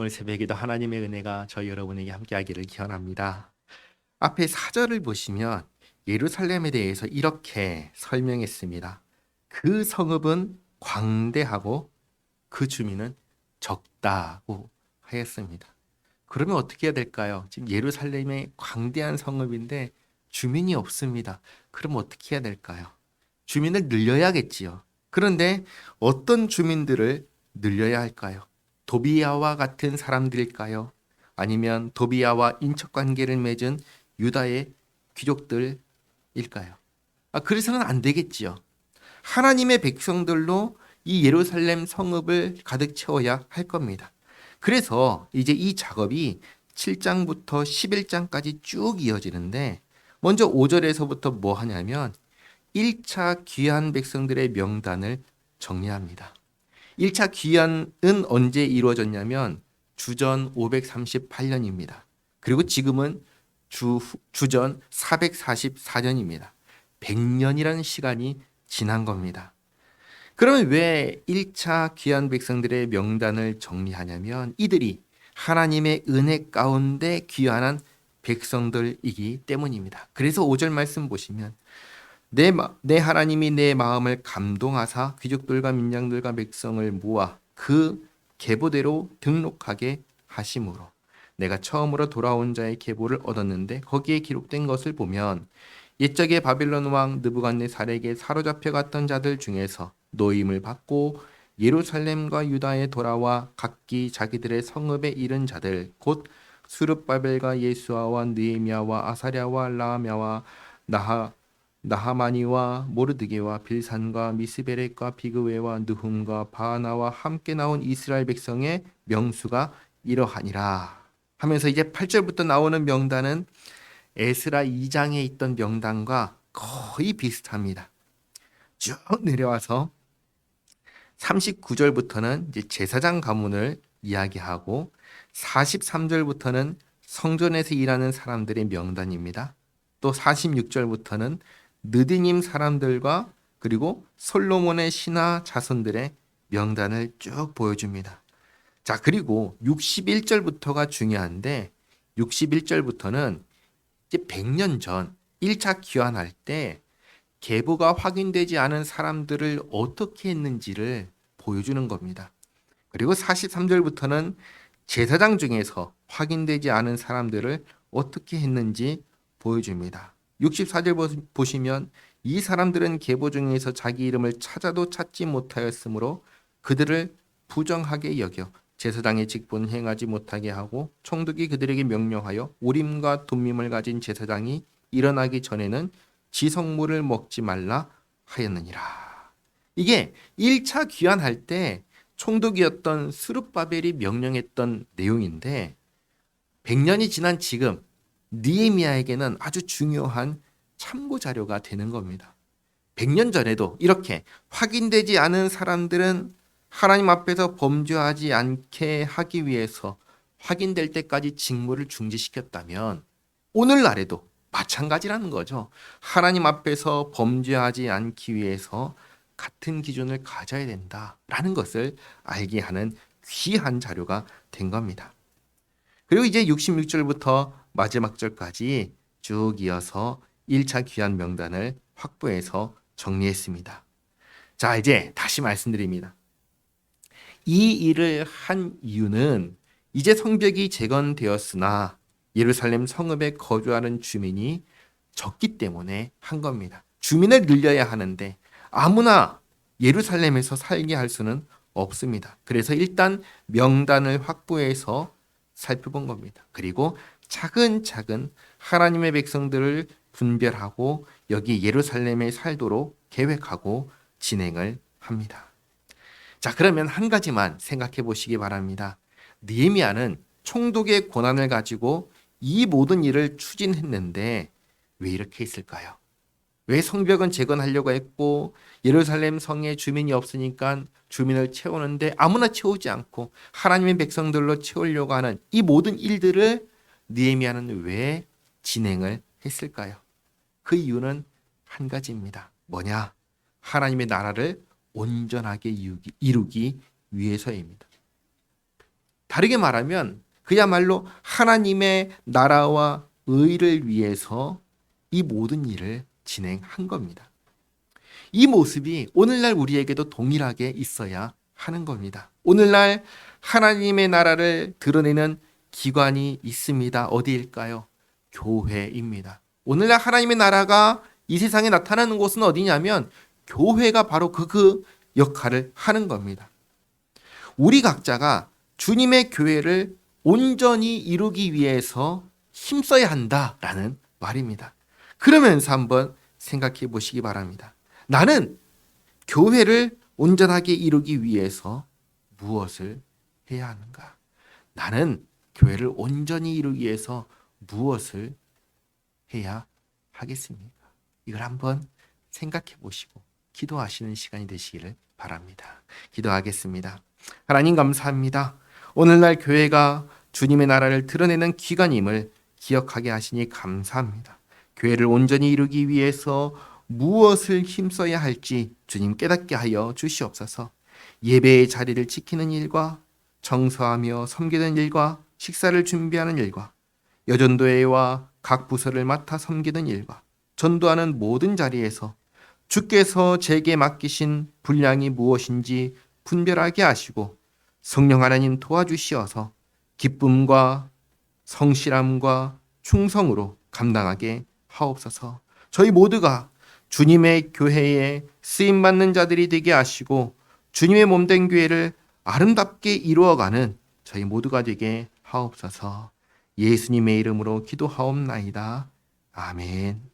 오늘 새벽에도 하나님의 은혜가 저희 여러분에게 함께하기를 기원합니다. 앞에 4절을 보시면 예루살렘에 대해서 이렇게 설명했습니다. 그 성읍은 광대하고 그 주민은 적다고 하였습니다. 그러면 어떻게 해야 될까요? 지금 예루살렘의 광대한 성읍인데 주민이 없습니다. 그럼 어떻게 해야 될까요? 주민을 늘려야겠지요. 그런데 어떤 주민들을 늘려야 할까요? 도비야와 같은 사람들일까요? 아니면 도비야와 인척 관계를 맺은 유다의 귀족들일까요? 그래서는 안 되겠지요. 하나님의 백성들로 이 예루살렘 성읍을 가득 채워야 할 겁니다. 그래서 이제 이 작업이 7장부터 11장까지 쭉 이어지는데 먼저 5절에서부터 뭐 하냐면 1차 귀한 백성들의 명단을 정리합니다. 1차 귀환은 언제 이루어졌냐면 주전 538년입니다. 그리고 지금은 주전 444년입니다. 100년이라는 시간이 지난 겁니다. 그러면 왜 1차 귀한 백성들의 명단을 정리하냐면 이들이 하나님의 은혜 가운데 귀환한 백성들이기 때문입니다. 그래서 5절 말씀 보시면 내 하나님이 내 마음을 감동하사 귀족들과 민장들과 백성을 모아 그 계보대로 등록하게 하심으로 내가 처음으로 돌아온 자의 계보를 얻었는데 거기에 기록된 것을 보면 옛적에 바빌론 왕 느부갓네살에게 사로잡혀 갔던 자들 중에서 노임을 받고 예루살렘과 유다에 돌아와 각기 자기들의 성읍에 이른 자들 곧 수룹바벨과 예수아와 느헤미야와 아사랴와 라하мя와 나하마니와 모르드게와 빌산과 미스베렉과 비그웨와 느훔과 바나와 함께 나온 이스라엘 백성의 명수가 이러하니라 하면서 이제 8절부터 나오는 명단은 에스라 2장에 있던 명단과 거의 비슷합니다. 쭉 내려와서 39절부터는 이제 제사장 가문을 이야기하고 43절부터는 성전에서 일하는 사람들의 명단입니다. 또 46절부터는 느디님 사람들과 그리고 솔로몬의 신하 자손들의 명단을 쭉 보여줍니다. 자, 그리고 61절부터가 중요한데 61절부터는 이제 100년 전 1차 귀환할 때 계보가 확인되지 않은 사람들을 어떻게 했는지를 보여주는 겁니다. 그리고 43절부터는 제사장 중에서 확인되지 않은 사람들을 어떻게 했는지 보여줍니다. 64절 보시면 이 사람들은 계보 중에서 자기 이름을 찾아도 찾지 못하였으므로 그들을 부정하게 여겨 제사장의 직분 행하지 못하게 하고 총독이 그들에게 명령하여 우림과 둠밈을 가진 제사장이 일어나기 전에는 지성물을 먹지 말라 하였느니라. 이게 1차 귀환할 때 총독이었던 스룹바벨이 명령했던 내용인데 100년이 지난 지금 느헤미야에게는 아주 중요한 참고 자료가 되는 겁니다. 100년 전에도 이렇게 확인되지 않은 사람들은 하나님 앞에서 범죄하지 않게 하기 위해서 확인될 때까지 직무를 중지시켰다면 오늘날에도 마찬가지라는 거죠. 하나님 앞에서 범죄하지 않기 위해서 같은 기준을 가져야 된다라는 것을 알게 하는 귀한 자료가 된 겁니다. 그리고 이제 66절부터 마지막 절까지 쭉 이어서 1차 귀환 명단을 확보해서 정리했습니다. 자, 이제 다시 말씀드립니다. 이 일을 한 이유는 이제 성벽이 재건되었으나 예루살렘 성읍에 거주하는 주민이 적기 때문에 한 겁니다. 주민을 늘려야 하는데 아무나 예루살렘에서 살게 할 수는 없습니다. 그래서 일단 명단을 확보해서 살펴본 겁니다. 그리고 차근차근 하나님의 백성들을 분별하고 여기 예루살렘에 살도록 계획하고 진행을 합니다. 자, 그러면 한 가지만 생각해 보시기 바랍니다. 느헤미야는 총독의 권한을 가지고 이 모든 일을 추진했는데 왜 이렇게 했을까요? 왜 성벽은 재건하려고 했고 예루살렘 성에 주민이 없으니까 주민을 채우는데 아무나 채우지 않고 하나님의 백성들로 채우려고 하는 이 모든 일들을 느헤미야는 왜 진행을 했을까요? 그 이유는 한 가지입니다. 뭐냐? 하나님의 나라를 온전하게 이루기 위해서입니다. 다르게 말하면 그야말로 하나님의 나라와 의를 위해서 이 모든 일을 진행한 겁니다. 이 모습이 오늘날 우리에게도 동일하게 있어야 하는 겁니다. 오늘날 하나님의 나라를 드러내는 기관이 있습니다. 어디일까요? 교회입니다. 오늘날 하나님의 나라가 이 세상에 나타나는 곳은 어디냐면 교회가 바로 그 역할을 하는 겁니다. 우리 각자가 주님의 교회를 온전히 이루기 위해서 힘써야 한다라는 말입니다. 그러면서 한번 생각해 보시기 바랍니다. 나는 교회를 온전하게 이루기 위해서 무엇을 해야 하는가? 나는 교회를 온전히 이루기 위해서 무엇을 해야 하겠습니까? 이걸 한번 생각해 보시고 기도하시는 시간이 되시기를 바랍니다. 기도하겠습니다. 하나님 감사합니다. 오늘날 교회가 주님의 나라를 드러내는 기관임을 기억하게 하시니 감사합니다. 교회를 온전히 이루기 위해서 무엇을 힘써야 할지 주님 깨닫게 하여 주시옵소서. 예배의 자리를 지키는 일과 청소하며 섬기는 일과 식사를 준비하는 일과 여전도회와 각 부서를 맡아 섬기는 일과 전도하는 모든 자리에서 주께서 제게 맡기신 분량이 무엇인지 분별하게 하시고 성령 하나님 도와주시어서 기쁨과 성실함과 충성으로 감당하게 하옵소서. 저희 모두가 주님의 교회에 쓰임받는 자들이 되게 하시고 주님의 몸된 교회를 아름답게 이루어가는 저희 모두가 되게 하옵소서. 예수님의 이름으로 기도하옵나이다. 아멘.